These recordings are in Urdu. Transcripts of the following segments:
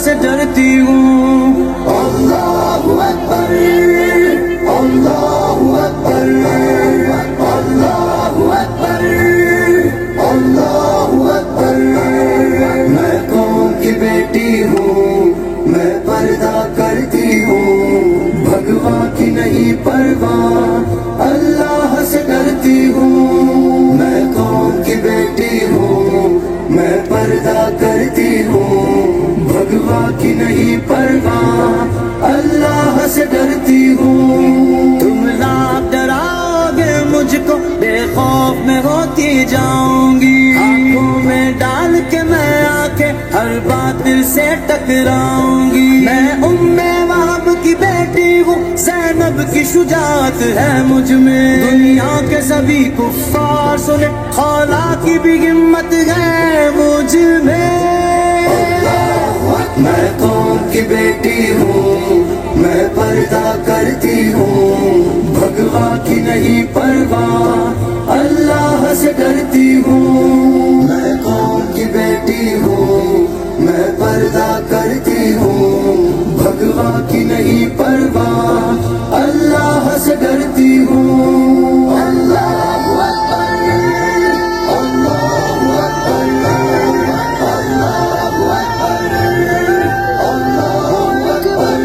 سے ڈرتی ہوں. اللہ اکبر اللہ اکبر اللہ اکبر اللہ اکبر. میں قوم کی بیٹی ہوں, میں پردہ کرتی ہوں, بھگوا کی نہیں پرواہ, اللہ سے ڈرتی ہوں. میں قوم کی بیٹی ہوں, میں پردہ کرتی ہوں, بھگوا کی نہیں پرواہ, اللہ سے ڈرتی ہوں. تم لاکھ ڈراؤ گے مجھ کو, بے خوف میں ہوتی جاؤں گی. آنکھوں میں ڈال کے میں آ کے ہر باطل سے ٹکراؤں گی. میں وہب کی بیٹی ہوں, زینب کی شجاعت ہے مجھ میں. دنیا کے سبھی کفار سنے, خولا کی بھی ہمت ہے مجھ میں. میں قوم کی بیٹی ہوں, میں پردہ کرتی ہوں, بھگوا کی نہیں پرواہ, اللہ سے ڈرتی ہوں. میں قوم کی بیٹی ہوں, میں پردہ کرتی ہوں, بھگوا کی نہیں پرواہ, اللہ سے ڈرتی ہوں. اللہ اکبر اللہ اکبر اللہ اکبر اللہ اکبر.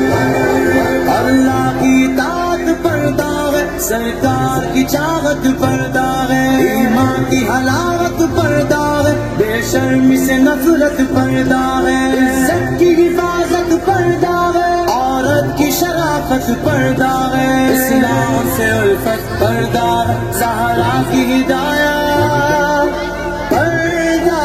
اللہ کی اطاعت پردہ ہے, سرکار کی چاہت پردہ ہے, ایمان کی حلاوت پردہ ہے, بے شرمی سے نفرت پردہ ہے, عزت کی حفاظت پردہ ہے, عورت کی شرافت پردہ ہے, اسلام سے الفت پردہ ہے, زہرا کی ہدایت پردہ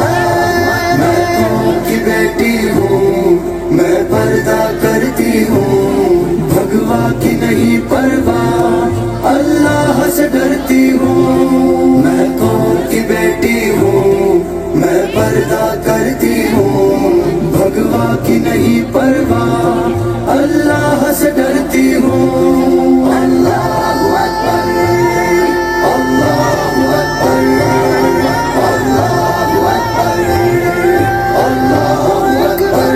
ہے. میں قوم کی بیٹی ہوں, میں پردہ کرتی ہوں, بھگوا کی نہیں پرواہ, اللہ سے ڈرتی ہوں. میں قوم کی بیٹی ہوں, میں پردہ کرتی ہوں, بھگوا کی نہیں پرواہ, اللہ سے ڈرتی ہوں. اللہ اکبر اللہ اکبر اللہ اکبر اللہ اکبر.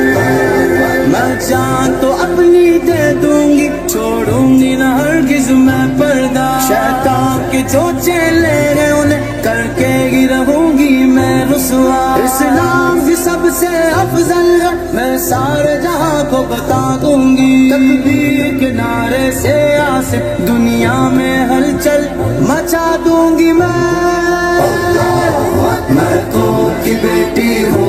میں جان تو اپنی دے دوں گی, چھوڑوں گی نہ ہرگز میں پردہ. شیطان کے جو چیلے ہیں انہیں کر کے ہی رہوں گی میں رسوا. اسلام بھی سب سے افضل ہے, میں سارے جہاں کو بتا دوں گی. تکبیر کے نعرے سے آصف دنیا میں ہلچل مچا دوں گی میں. میں قوم کی بیٹی ہوں,